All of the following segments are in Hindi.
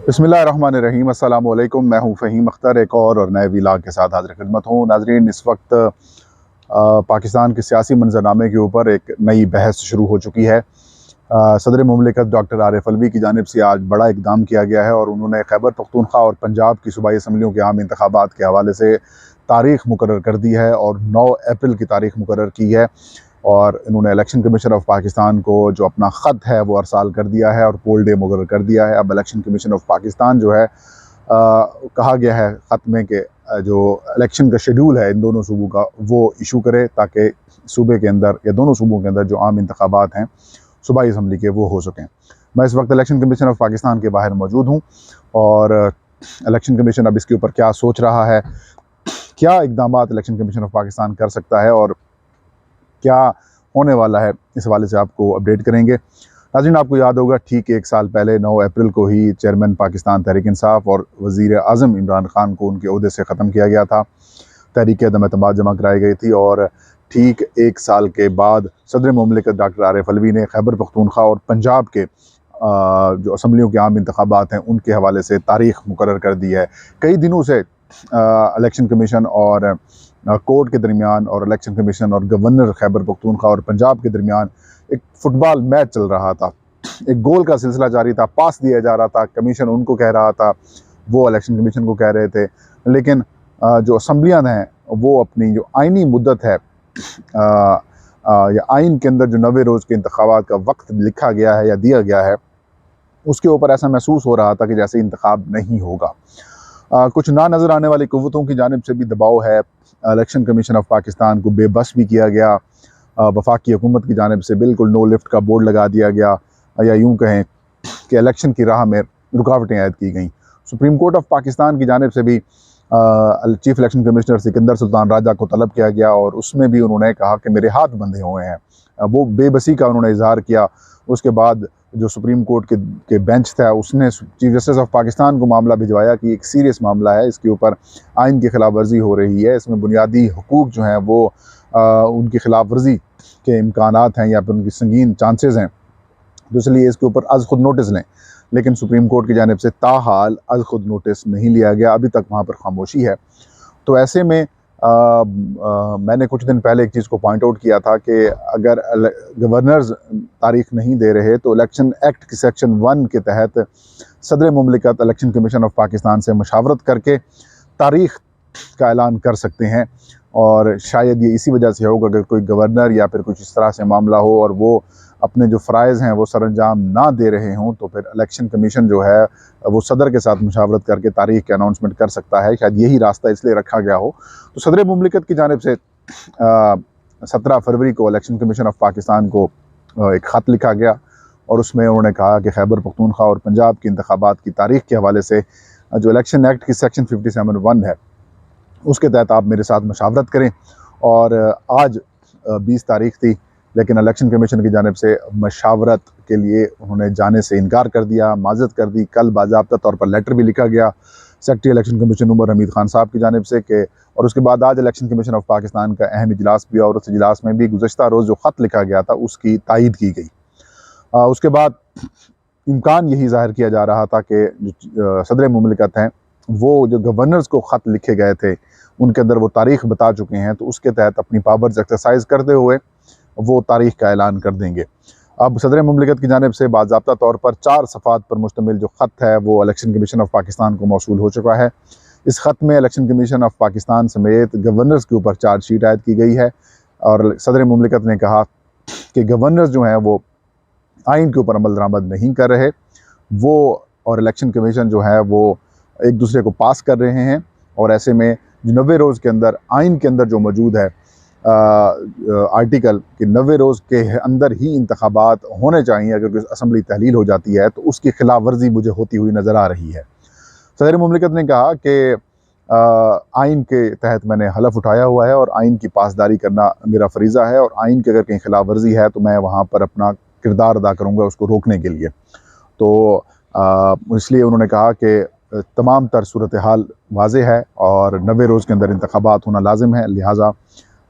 बिस्मिल्लाहिर्रहमानिर्रहीम। अस्सलाम वालेकुम। मैं हूँ फ़हीम अख्तर, एक और नए व्लॉग के साथ हाज़िर खिदमत हूँ। नाज़रीन, इस वक्त पाकिस्तान के सियासी मंजरनामे के ऊपर एक नई बहस शुरू हो चुकी है। सदर मुमलिकत डॉक्टर आरिफ अलवी की जानिब से आज बड़ा इक़दाम किया गया है और उन्होंने खैबर पख्तूनख्वा और पंजाब की सूबाई असम्बलियों के आम इंतखाबात के हवाले से तारीख़ मुकर्रर कर दी है और 9 अप्रैल की तारीख़ मुकर्रर की है। और इन्होंने इलेक्शन कमीशन ऑफ पाकिस्तान को जो अपना ख़त है वो अरसाल कर दिया है और पोल डे मुकर्रर कर दिया है। अब इलेक्शन कमीशन ऑफ पाकिस्तान जो है, कहा गया है ख़त में कि जो इलेक्शन का शेड्यूल है इन दोनों सूबों का वो इशू करे, ताकि सूबे के अंदर या दोनों सूबों के अंदर जो आम इंतखाबात हैं सूबाई असम्बली के वो हो सकें। मैं इस वक्त इलेक्शन कमीशन ऑफ पाकिस्तान के बाहर मौजूद हूँ और इलेक्शन कमीशन अब इसके ऊपर क्या सोच रहा है, क्या इक़दामात इलेक्शन कमीशन ऑफ पाकिस्तान कर सकता है और क्या होने वाला है, इस हवाले से आपको अपडेट करेंगे। नाज़रीन, आपको याद होगा ठीक 1 साल पहले 9 अप्रैल को ही चेयरमैन पाकिस्तान तहरीक इंसाफ और वज़ीर आज़म इमरान खान को उनके ओहदे से ख़त्म किया गया था। तहरीक अदम एतमाद जमा कराई गई थी और ठीक 1 साल के बाद सदर मुमलिकत डॉक्टर आरिफ अलवी ने खैबर पख्तूनख्वा और पंजाब के जो असम्बलियों के आम इंतखाबात हैं उनके हवाले से तारीख़ मुकर्रर कर दी है। कई दिनों से इलेक्शन कमीशन और कोर्ट के दरमियान और इलेक्शन कमीशन और गवर्नर खैबर पख्तूनख्वा और पंजाब के दरमियान एक फ़ुटबॉल मैच चल रहा था। एक गोल का सिलसिला जारी था, पास दिया जा रहा था, कमीशन उनको कह रहा था, वो इलेक्शन कमीशन को कह रहे थे। लेकिन जो असम्बलियाँ हैं वो अपनी जो आइनी मुद्दत है या आइन के अंदर जो 90 रोज़ के इंतखाबात का वक्त लिखा गया है या दिया गया है, उसके ऊपर ऐसा महसूस हो रहा था कि जैसे इंतखाब नहीं होगा। कुछ ना नज़र आने वाली कुव्वतों की जानिब से भी दबाव है। इलेक्शन कमीशन ऑफ पाकिस्तान को बेबस भी किया गया। वफाकी हुकूमत की जानिब से बिल्कुल नो लिफ्ट का बोर्ड लगा दिया गया, या यूँ कहें कि इलेक्शन की राह में रुकावटें ऐड की गई। सुप्रीम कोर्ट ऑफ पाकिस्तान की जानिब से भी chief election commissioner Sikandar Sultan Raja को तलब किया गया और उसमें भी उन्होंने कहा कि मेरे हाथ बंधे हुए हैं। वो बेबसी का उन्होंने इजहार किया। उसके बाद जो सुप्रीम कोर्ट के बेंच था उसने चीफ जस्टिस ऑफ पाकिस्तान को मामला भिजवाया कि एक सीरियस मामला है, इसके ऊपर आइन की खिलाफ वर्जी हो रही है, इसमें बुनियादी हकूक़ जो हैं वो उनकी खिलाफ वर्जी के इम्कानात हैं या फिर उनकी संगीन चांसेस हैं, तो इसलिए इसके ऊपर अज़ खुद नोटिस लें। लेकिन सुप्रीम कोर्ट की जानिब से ताहाल अज़ खुद नोटिस नहीं लिया गया, अभी तक वहाँ पर खामोशी है। तो ऐसे में मैंने कुछ दिन पहले एक चीज़ को पॉइंट आउट किया था कि अगर गवर्नर्स तारीख नहीं दे रहे तो इलेक्शन एक्ट की सेक्शन 1 के तहत सदर मुमलिकत इलेक्शन कमीशन ऑफ पाकिस्तान से मशावरत करके तारीख का ऐलान कर सकते हैं। और शायद ये इसी वजह से होगा, अगर कोई गवर्नर या फिर कुछ इस तरह से मामला हो और वो अपने जो फ़राइज़ हैं वो सरअंजाम ना दे रहे हों, तो फिर इलेक्शन कमीशन जो है वो सदर के साथ मुशावरत करके तारीख की अनाउंसमेंट कर सकता है। शायद यही रास्ता इसलिए रखा गया हो। तो सदर मुमलिकत की जानिब से 17 फरवरी को इलेक्शन कमीशन ऑफ पाकिस्तान को एक ख़त लिखा गया और उसमें उन्होंने कहा कि खैबर पख्तूनख्वा और पंजाब के इंतखाबात की तारीख के हवाले से जो इलेक्शन एक्ट की सेक्शन 57(1) है उसके तहत आप मेरे साथ मशावरत करें। और आज 20 तारीख थी, लेकिन इलेक्शन कमीशन की जानिब से मशावरत के लिए उन्होंने जाने से इनकार कर दिया, माज़रत कर दी। कल बाज़ाब्ता तौर पर लेटर भी लिखा गया secretary election commission Umar Hamid Khan साहब की जानिब से कि, और उसके बाद आज इलेक्शन कमीशन ऑफ पाकिस्तान का अहम इजलास भी और उस इजलास में भी गुज़श्ता रोज़ जो ख़त लिखा गया था उसकी तायीद की गई। उसके बाद इम्कान यही ज़ाहिर किया जा रहा था कि जो सदर मुमलिकत हैं वो जो गवर्नर्स को ख़त लिखे गए थे उनके अंदर वो तारीख़ बता चुके हैं, तो उसके तहत अपनी पावर्स एक्सरसाइज करते हुए वो तारीख़ का ऐलान कर देंगे। अब सदर मुमलिकत की जानिब से बाज़ाब्ता तौर पर 4 सफ़ात पर मुश्तमिल जो ख़त है वो इलेक्शन कमीशन ऑफ पाकिस्तान को मौसूल हो चुका है। इस ख़त में इलेक्शन कमीशन ऑफ पाकिस्तान समेत गवर्नर्स के ऊपर चार्जशीट आयद की गई है और सदर मुमलिकत ने कहा कि गवर्नर्स जो हैं वो आइन के ऊपर अमल दरामद नहीं कर रहे, वो और इलेक्शन कमीशन जो है वो एक दूसरे को पास कर रहे हैं। और ऐसे में 90 रोज़ के अंदर आइन के अंदर जो मौजूद है आर्टिकल कि 90 रोज़ के अंदर ही इंतखाबात होने चाहिए, अगर कोई असम्बली तहलील हो जाती है तो उसकी खिलाफ वर्जी मुझे होती हुई नज़र आ रही है। सदर मुमलिकत ने कहा कि आइन के तहत मैंने हलफ उठाया हुआ है और आइन की पासदारी करना मेरा फरीज़ा है और आइन की अगर कहीं खिलाफ वर्जी है तो मैं वहाँ पर अपना किरदार अदा करूँगा उसको रोकने के लिए। तो इसलिए उन्होंने कहा कि तमाम तर सूरत हाल वाज़ेह है और 90 रोज़ के अंदर इंतखाबात होना लाजिम है, लिहाजा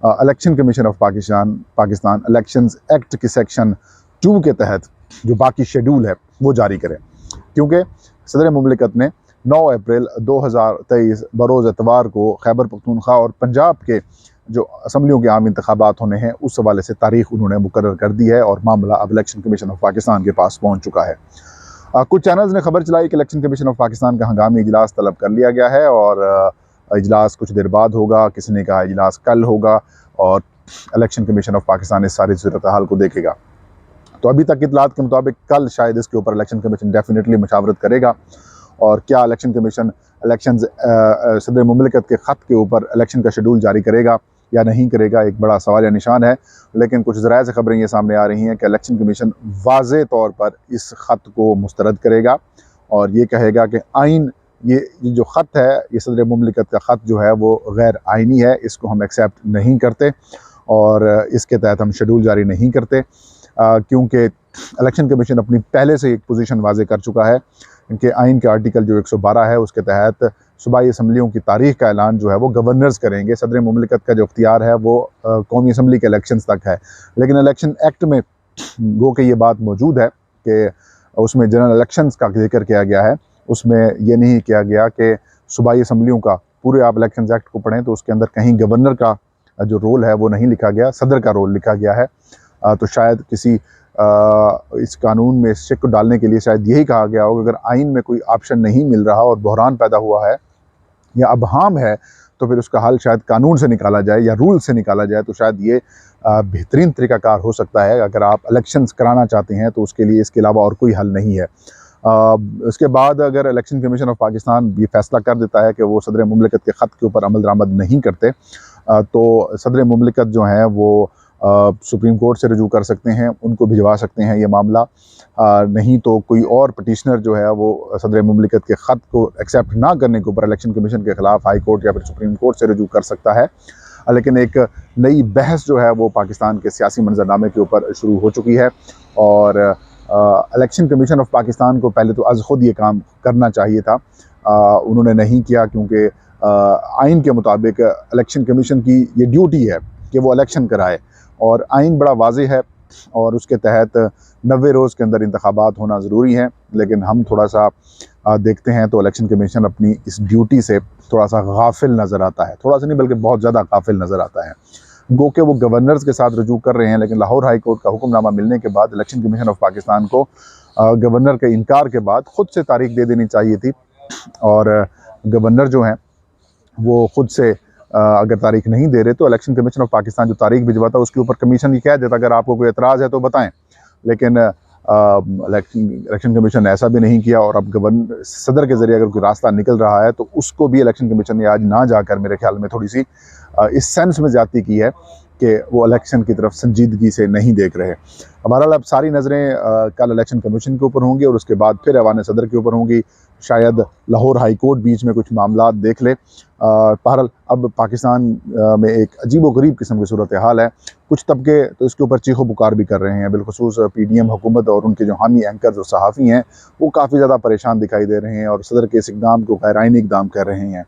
election commission of Pakistan elections act की सेक्शन 2 के तहत जो बाकी शेड्यूल है वो जारी करें, क्योंकि सदर मुमलिकत ने 9 अप्रैल 2023 बरोज़ एतवार को खैबर पख्तूनख्वा और पंजाब के जो असम्बलियों के आम इंतखाबात होने हैं उस हवाले से तारीख उन्होंने मुकर्रर कर दी है और मामला अब इलेक्शन कमीशन ऑफ पाकिस्तान के पास पहुँच चुका है। कुछ चैनल्स ने खबर चलाई कि इलेक्शन कमीशन ऑफ पाकिस्तान का हंगामी इजलास तलब कर लिया गया है और इजलास कुछ देर बाद होगा। किसी ने कहा इजलास कल होगा और इलेक्शन कमीशन ऑफ पाकिस्तान इस सारी सूरत हाल को देखेगा। तो अभी तक इतलात के मुताबिक कल शायद इसके ऊपर इलेक्शन कमीशन डेफिनेटली मशावरत करेगा और क्या इलेक्शन कमीशन इलेक्शन सदर मुमलिकत के ख़त के ऊपर इलेक्शन का शेड्यूल जारी करेगा या नहीं करेगा, एक बड़ा सवाल या निशान है। लेकिन कुछ ज़राए से खबरें ये सामने आ रही हैं कि इलेक्शन कमीशन वाज़े तौर पर इस ख़त को मुस्तरद करेगा और ये कहेगा कि आइन ये जो ख़त है, ये सदर मुमलिकत का ख़त जो है वो गैर आइनी है, इसको हम एक्सेप्ट नहीं करते और इसके तहत हम शेड्यूल जारी नहीं करते, क्योंकि इलेक्शन कमीशन अपनी पहले से एक पोजीशन वाज़े कर चुका है कि आइन के आर्टिकल जो 112 है उसके तहत सूबाई असम्बलियों की तारीख का ऐलान जो है वो गवर्नर्स करेंगे। सदर मुमलिकत का जो अख्तियार है वो कौमी असम्बली के इलेक्शंस तक है, लेकिन इलेक्शन एक्ट में गो के ये बात मौजूद है कि उसमें जनरल इलेक्शंस का जिक्र किया गया है। उसमें ये नहीं किया गया कि सूबाई असम्बलियों का, पूरे आप इलेक्शंस एक्ट को पढ़ें तो उसके अंदर कहीं गवर्नर का जो रोल है वो नहीं लिखा गया, सदर का रोल लिखा गया है। तो शायद किसी इस कानून में इस चेक को डालने के लिए शायद यही कहा गया हो कि अगर आइन में कोई ऑप्शन नहीं मिल रहा और बहरान पैदा हुआ है या अबहाम है तो फिर उसका हल शायद कानून से निकाला जाए या रूल से निकाला जाए। तो शायद ये बेहतरीन तरीक़ाकार हो सकता है। अगर आप इलेक्शंस कराना चाहते हैं तो उसके लिए इसके अलावा और कोई हल नहीं है। उसके बाद अगर इलेक्शन कमीशन ऑफ पाकिस्तान ये फैसला कर देता है कि वो सदर मुमलिकत के ख़त के ऊपर अमल दरामद नहीं करते, तो सदर मुमलिकत जो हैं वो सुप्रीम कोर्ट से रजू कर सकते हैं, उनको भिजवा सकते हैं ये मामला। नहीं तो कोई और पटिशनर जो है वो सदर मुमलिकत के ख़त को एक्सेप्ट ना करने के ऊपर इलेक्शन कमीशन के ख़िलाफ़ हाई कोर्ट या फिर सुप्रीम कोर्ट से रजू कर सकता है। लेकिन एक नई बहस जो है वो पाकिस्तान के सियासी मंजरनामे के ऊपर शुरू हो चुकी है और इलेक्शन कमीशन ऑफ पाकिस्तान को पहले तो अज़ खुद ये काम करना चाहिए था, उन्होंने नहीं किया, क्योंकि आइन के मुताबिक इलेक्शन कमीशन की ये ड्यूटी है कि वो इलेक्शन कराए और आइन बड़ा वाज़ेह है और उसके तहत 90 रोज़ के अंदर इंतखाबात होना ज़रूरी है। लेकिन हम थोड़ा सा देखते हैं तो इलेक्शन कमीशन अपनी इस ड्यूटी से थोड़ा सा गाफिल नज़र आता है, थोड़ा सा नहीं बल्कि बहुत ज़्यादा गाफिल नज़र आता है। गो के वो गवर्नर्स के साथ रजू कर रहे हैं, लेकिन लाहौर हाई कोर्ट का हुक्मनामा मिलने के बाद इलेक्शन कमीशन ऑफ पाकिस्तान को गवर्नर के इनकार के बाद ख़ुद से तारीख दे देनी चाहिए थी और गवर्नर जो हैं वो ख़ुद से अगर तारीख नहीं दे रहे तो इलेक्शन कमीशन ऑफ पाकिस्तान जो तारीख भिजवाता है उसके ऊपर कमीशन ये कह देता अगर आपको कोई एतराज़ है तो बताएं। लेकिन इलेक्शन कमीशन ने ऐसा भी नहीं किया और अब गवर्नर सदर के ज़रिए अगर कोई रास्ता निकल रहा है तो उसको भी इलेक्शन कमीशन ने आज ना जाकर मेरे ख्याल में थोड़ी सी इस सेंस में ज़्यादती की है कि वो इलेक्शन की तरफ संजीदगी से नहीं देख रहे। हमारा अब सारी नज़रें कल इलेक्शन कमीशन के ऊपर होंगी और उसके बाद फिर ऐवान सदर के ऊपर होंगी। शायद लाहौर हाई कोर्ट बीच में कुछ मामलात देख ले। बहरहाल अब पाकिस्तान में एक अजीब व गरीब किस्म की सूरत हाल है। कुछ तबके तो इसके ऊपर चीखो पुकार भी कर रहे हैं, बिलखुसूस PDM हुकूमत और उनके जो हामी एंकर्स और सहाफ़ी हैं वो काफ़ी ज़्यादा परेशान दिखाई दे रहे हैं और सदर के इस इक़दाम को गैर आइनी इक़दाम कर रहे हैं।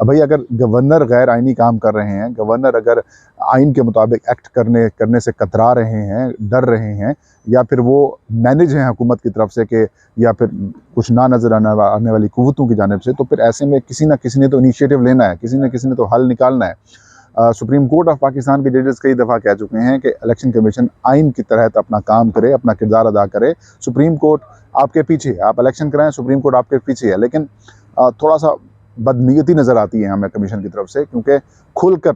भाई अगर गवर्नर गैर आइनी काम कर रहे हैं, गवर्नर अगर आइन के मुताबिक एक्ट करने से कतरा रहे हैं, डर रहे हैं या फिर वो मैनेज हैं हुकूमत की तरफ से कि या फिर कुछ ना नज़र आने वाली कुव्वतों की जानिब से, तो फिर ऐसे में किसी ना किसी ने तो इनिशिएटिव लेना है, किसी न किसी ने तो हल निकालना है। सुप्रीम कोर्ट ऑफ पाकिस्तान के जजेस कई दफ़ा कह चुके हैं कि इलेक्शन कमीशन आइन की तहत अपना काम करे, अपना किरदार अदा करे। सुप्रीम कोर्ट आपके पीछे, आप इलेक्शन कराएं, सुप्रीम कोर्ट आपके पीछे है। लेकिन थोड़ा सा बदनीयती नज़र आती है हमें कमीशन की तरफ से, क्योंकि खुलकर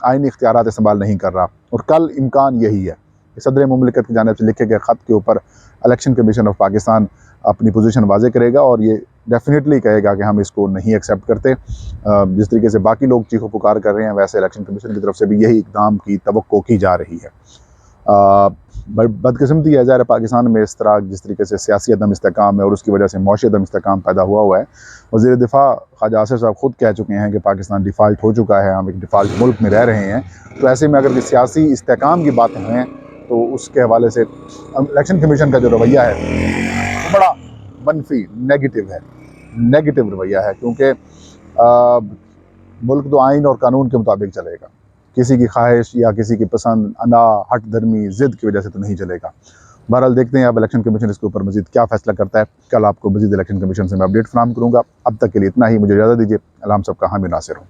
आइनी इख्तियारात इस्तेमाल नहीं कर रहा। और कल इम्कान यही है कि सदर मुमलिकत की जानिब से लिखे गए ख़त के ऊपर इलेक्शन कमीशन ऑफ पाकिस्तान अपनी पोजीशन वाज़े करेगा और ये डेफिनेटली कहेगा कि हम इसको नहीं एक्सेप्ट करते। जिस तरीके से बाकी लोग चीखो पुकार कर रहे हैं वैसे इलेक्शन कमीशन की तरफ से भी यही इक़दाम की तवक्को की जा रही है। बदकिस्मती है ज़ाहिर पाकिस्तान में इस तरह जिस तरीके से सियासी अदम इस्तेकाम है और उसकी वजह से मौशी अदम इस्तेकाम पैदा हुआ है। वज़ीर दिफा ख्वाजा आसिफ साहब ख़ुद कह चुके हैं कि पाकिस्तान डिफ़ाल्ट हो चुका है, हम एक डिफ़ाल्ट मुल्क में रह रहे हैं। तो ऐसे में अगर सियासी इस्तेकाम की बातें हैं तो उसके हवाले से इलेक्शन कमीशन का जो रवैया है वो बड़ा मनफी नेगेटिव रवैया है, क्योंकि मुल्क तो आइन और कानून के मुताबिक चलेगा, किसी की ख्वाहिश या किसी की पसंद, अना, हट धर्मी, ज़िद की वजह से तो नहीं चलेगा। बहरहाल देखते हैं अब इलेक्शन कमीशन इसके ऊपर मजीद क्या फैसला करता है। कल आपको मजीद इलेक्शन कमीशन से मैं अपडेट फराहम करूँगा। अब तक के लिए इतना ही, मुझे इजाज़त दीजिए। अल्लाह हम सबका हामी नासिर हो।